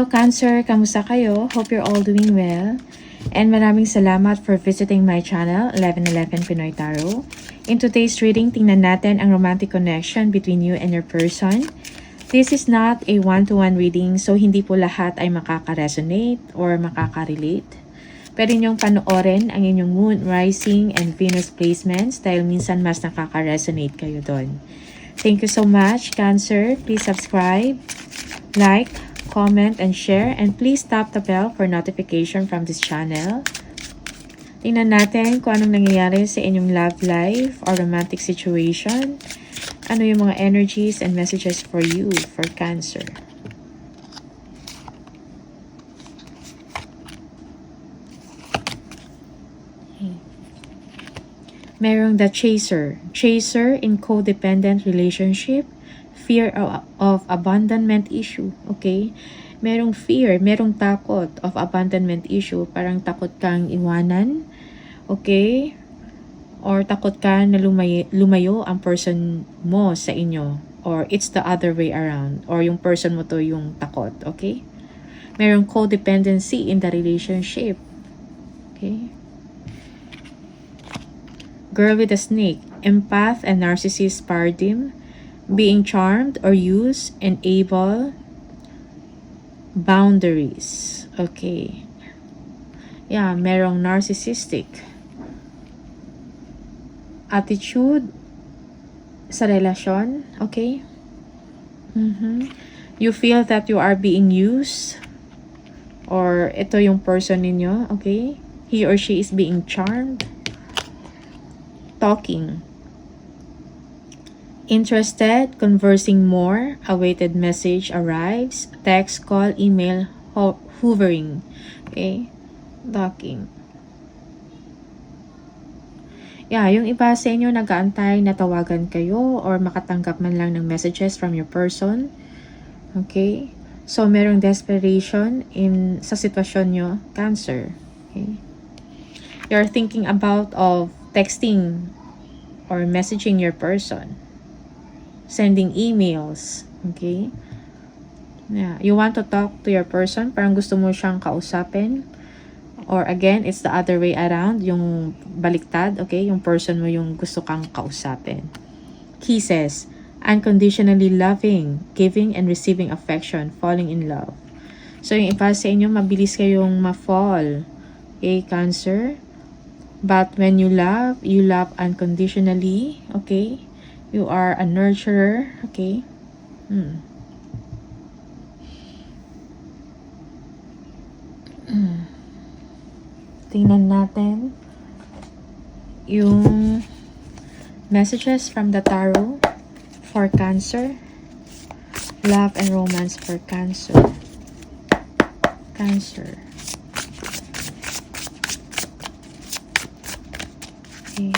Cancer, kamusta kayo? Hope you're all doing well. And maraming salamat for visiting my channel, 1111 Pinoy Tarot. In today's reading, tingnan natin ang romantic connection between you and your person. This is not a one-to-one reading, so hindi po lahat ay makaka-resonate or makaka-relate. Pwede niyong panoorin ang inyong moon, rising, and Venus placements dahil minsan mas nakaka-resonate kayo doon. Thank you so much, Cancer. Please subscribe, like, comment, and share. And please tap the bell for notification from this channel. Tingnan natin kung anong nangyayari sa inyong love life or romantic situation. Ano yung mga energies and messages for you, for Cancer. Merong the chaser. Chaser in codependent relationship. Fear of abandonment issue. Okay? Merong fear, merong takot of abandonment issue. Parang takot kang iwanan. Okay? Or takot ka na lumayo ang person mo sa inyo. Or it's the other way around. Or yung person mo to yung takot. Okay? Merong codependency in the relationship. Okay? Girl with a snake. Empath and narcissist paradigm. Being charmed or used, enable boundaries. Okay. Yeah, merong narcissistic attitude sa relasyon. Okay. You feel that you are being used, or ito yung person ninyo. Okay. He or she is being charmed. Talking. Interested, conversing more, awaited message arrives, text, call, email, hovering. Okay? Talking. Yeah, yung iba sa inyo nag-aantay na tawagan kayo or makatanggap man lang ng messages from your person. Okay? So, merong desperation sa sitwasyon nyo, Cancer. Okay? You're thinking about of texting or messaging your person. Sending emails. Okay? Yeah. You want to talk to your person. Parang gusto mo siyang kausapin. Or again, it's the other way around. Yung baliktad. Okay? Yung person mo yung gusto kang kausapin. Kisses. Unconditionally loving. Giving and receiving affection. Falling in love. So, yung iba sa inyo, mabilis kayong ma-fall. Okay, Cancer? But when you love unconditionally. Okay? You are a nurturer. Okay? Tingnan natin yung messages from the tarot for Cancer. Love and romance for Cancer. Cancer. Okay.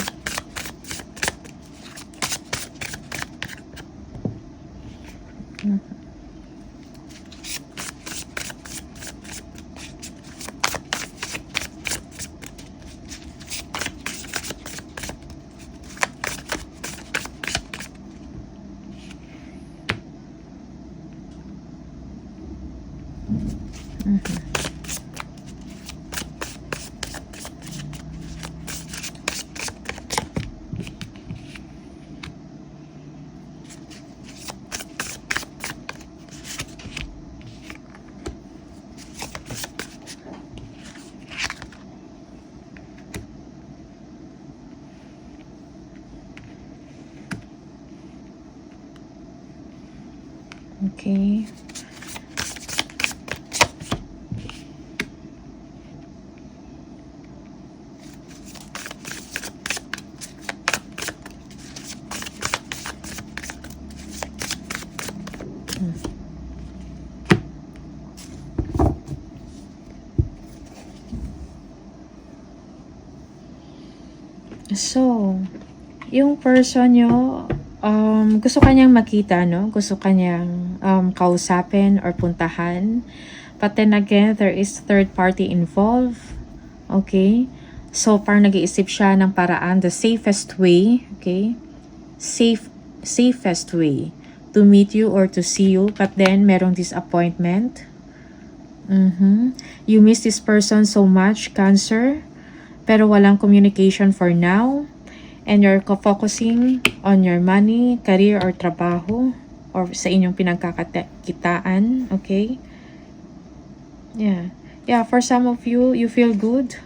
Okay. So, yung person nyo, gusto kanyang makita, no? Gusto kanyang kausapin or puntahan. But then again, there is third party involved. Okay? So, parang nag-iisip siya ng paraan, the safest way, okay? Safest way to meet you or to see you. But then, merong disappointment. You miss this person so much, Cancer, pero walang communication for now. And you're focusing on your money, career, or trabaho, or sa inyong pinagkakakitaan, okay? Yeah, for some of you, you feel good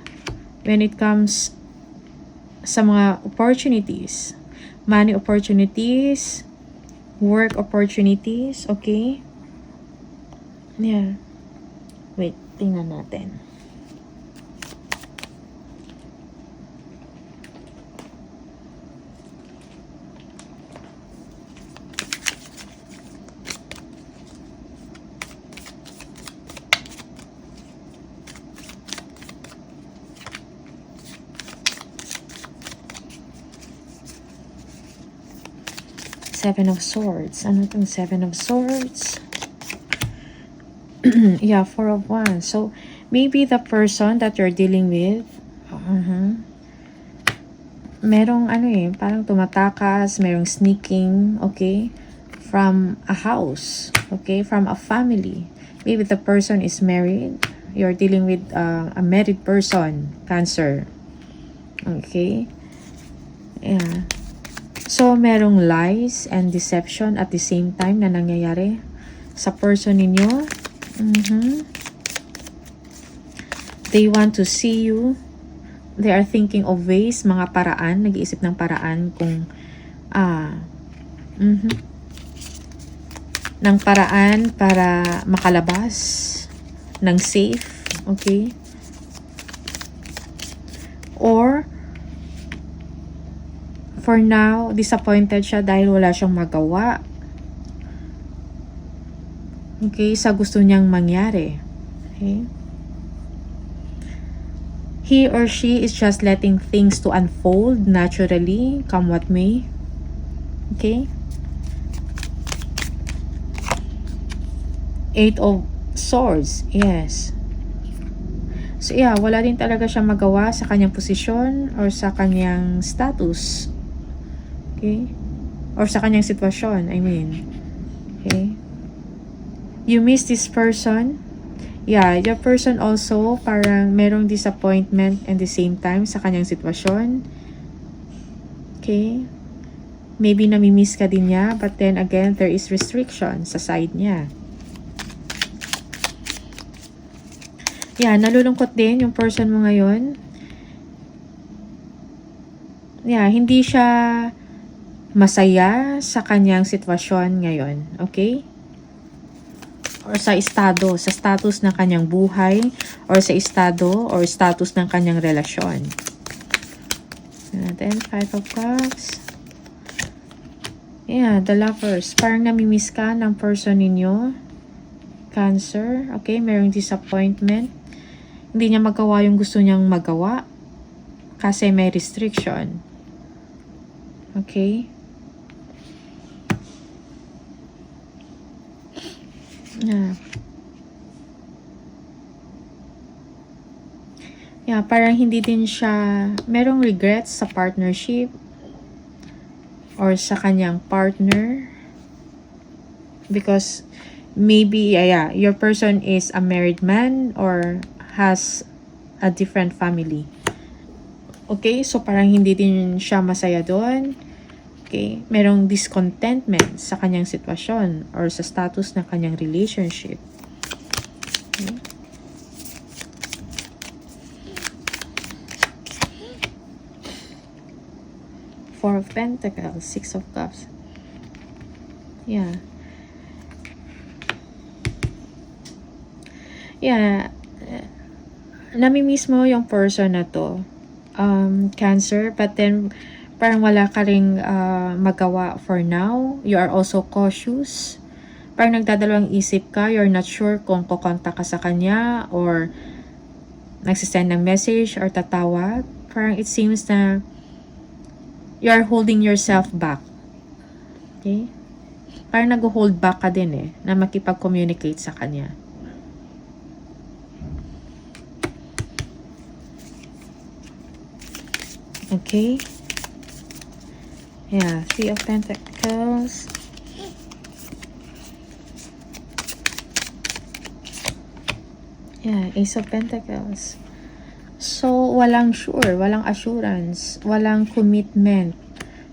when it comes sa mga opportunities. Money opportunities, work opportunities, okay? Yeah. Wait, tingnan natin. Seven of Swords. Ano itong Seven of Swords? Yeah, Four of Wands. So, maybe the person that you're dealing with, merong parang tumatakas, merong sneaking, okay? From a house, okay? From a family. Maybe the person is married. You're dealing with a married person, Cancer. Okay? Yeah. So, merong lies and deception at the same time na nangyayari sa person ninyo. They want to see you. They are thinking of ways, mga paraan, nag-iisip ng paraan kung ng paraan para makalabas ng safe, okay? Or for now, disappointed siya dahil wala siyang magawa. Okay, sa gusto niyang mangyari. Okay? He or she is just letting things to unfold naturally, come what may. Okay? Eight of Swords, yes. So yeah, wala din talaga siyang magawa sa kanyang posisyon or sa kanyang status. Okay? Or sa kanyang sitwasyon, I mean. Okay? You miss this person. Yeah, your person also parang merong disappointment and the same time sa kanyang sitwasyon. Okay? Maybe namimiss ka din niya, but then again, there is restriction sa side niya. Yeah, nalulungkot din yung person mo ngayon. Yeah, hindi siya masaya sa kanyang sitwasyon ngayon, okay? Or sa status ng kanyang buhay, or sa estado, or status ng kanyang relasyon. Then, Five of Cups. Yeah, the Lovers. Parang namimiss ka ng person ninyo. Cancer, okay? Merong disappointment. Hindi niya magawa yung gusto niyang magawa kasi may restriction. Okay? Yeah, parang hindi din siya, merong regrets sa partnership or sa kanyang partner because maybe, your person is a married man or has a different family. Okay, so parang hindi din siya masaya doon. Okay, merong discontentment sa kanyang sitwasyon or sa status ng kanyang relationship. Okay. Four of Pentacles, Six of Cups. Yeah. Yeah. Namimiss mo yung person na to. Cancer, but then parang wala ka ring magawa for now. You are also cautious. Parang nagdadalawang isip ka. You're not sure kung kukontak ka sa kanya or nagsisend ng message or tatawag. Parang it seems na you are holding yourself back. Okay? Parang nag-hold back ka din na makipag-communicate sa kanya. Okay? Yeah, Three of Pentacles. Yeah, Ace of Pentacles. So, walang sure, walang assurance, walang commitment.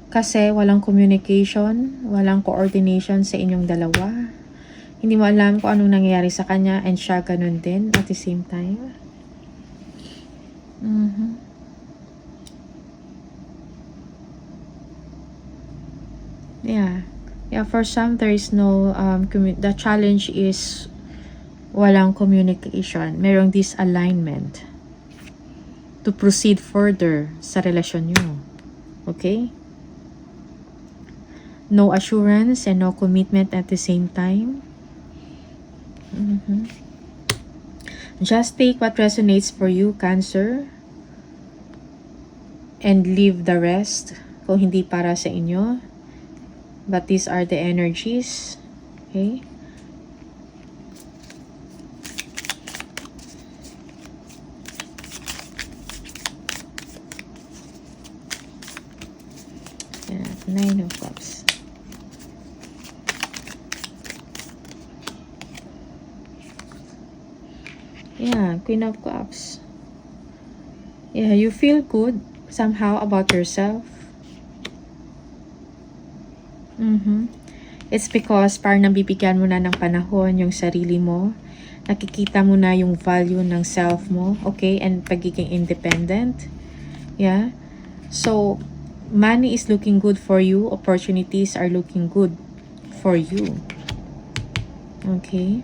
Kasi walang communication, walang coordination sa inyong dalawa. Hindi mo alam kung anong nangyayari sa kanya and siya ganun din at the same time. Yeah. Yeah, for some, there is no, the challenge is walang communication. Merong disalignment to proceed further sa relasyon nyo. Okay? No assurance and no commitment at the same time. Just take what resonates for you, Cancer, and leave the rest kung hindi para sa inyo. But these are the energies. Okay? Yeah, 9 of Cups. Yeah, Queen of Cups. Yeah, you feel good somehow about yourself. It's because parang nabibigyan mo na ng panahon yung sarili mo. Nakikita mo na yung value ng self mo, okay? And pagiging independent. Yeah. So, money is looking good for you. Opportunities are looking good for you. Okay?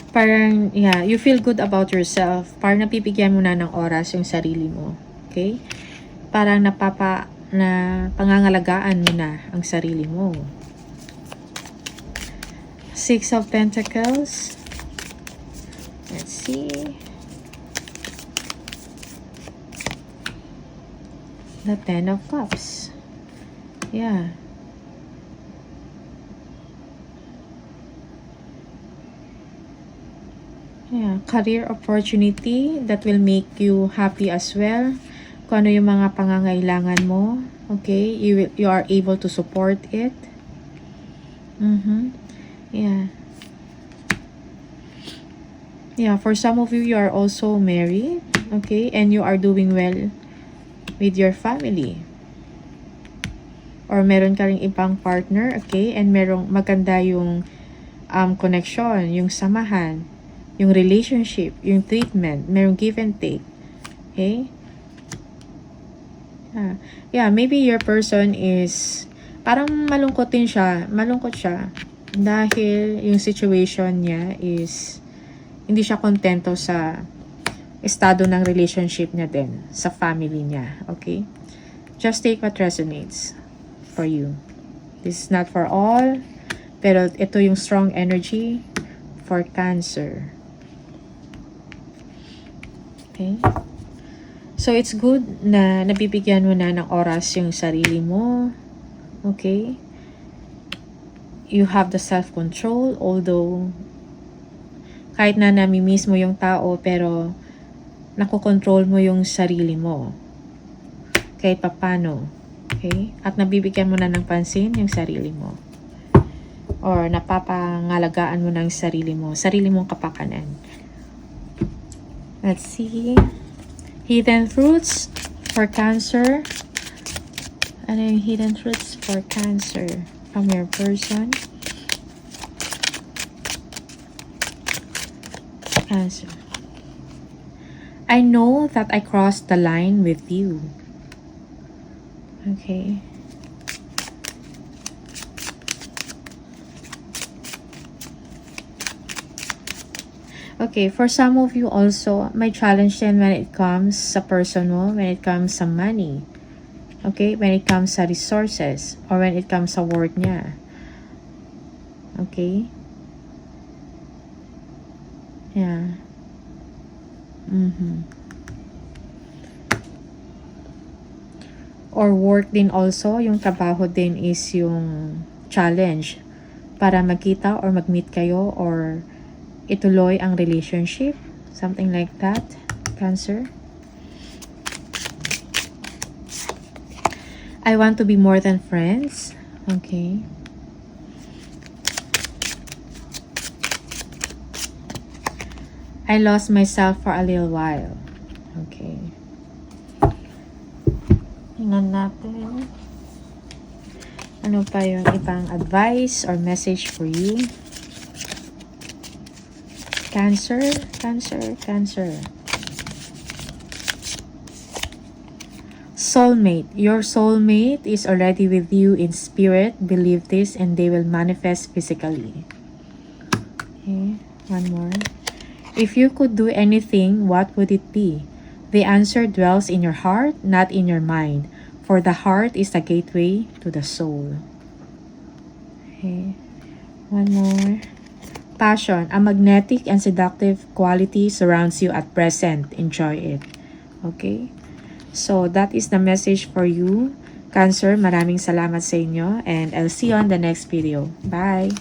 Parang, yeah, you feel good about yourself. Parang napipigyan mo na ng oras yung sarili mo. Okay? Parang pangangalagaan mo na ang sarili mo. 6 of Pentacles. Let's see. The 10 of Cups. Yeah. Yeah, career opportunity that will make you happy as well. Kung ano yung mga pangangailangan mo, okay? You are able to support it. Yeah. Yeah, for some of you, you are also married, okay? And you are doing well with your family. Or meron ka ring ibang partner, okay? And merong maganda yung connection, yung samahan, yung relationship, yung treatment, merong give and take. Okay? Yeah, maybe your person is parang malungkot siya dahil yung situation niya is hindi siya kontento sa estado ng relationship niya din sa family niya. Okay? Just take what resonates for you. This is not for all, pero ito yung strong energy for Cancer. Okay? So, it's good na nabibigyan mo na ng oras yung sarili mo. Okay? You have the self-control, although kahit na nami-miss mo yung tao, pero nakokontrol mo yung sarili mo. Kahit papano. Okay? At nabibigyan mo na ng pansin yung sarili mo. Or napapangalagaan mo ng sarili mo. Sarili mong kapakanan. Let's see. Hidden truths for Cancer. Ano yung hidden truths for Cancer from your person? Cancer. I know that I crossed the line with you. Okay. Okay, for some of you also, may challenge din when it comes sa person mo, when it comes sa money. Okay, when it comes sa resources, or when it comes sa work niya. Okay? Yeah. Or work din also, yung trabaho din is yung challenge para magkita or mag-meet kayo or ituloy ang relationship. Something like that, Cancer. I want to be more than friends. Okay. I lost myself for a little while. Okay. Tingnan natin. Ano pa yung ibang advice or message for you? Cancer, Cancer, Cancer. Soulmate. Your soulmate is already with you in spirit. Believe this and they will manifest physically. Okay, one more. If you could do anything, what would it be? The answer dwells in your heart, not in your mind. For the heart is the gateway to the soul. Okay. One more. Passion. A magnetic and seductive quality surrounds you at present. Enjoy it. Okay. So, that is the message for you. Cancer, maraming salamat sa inyo. And I'll see you on the next video. Bye!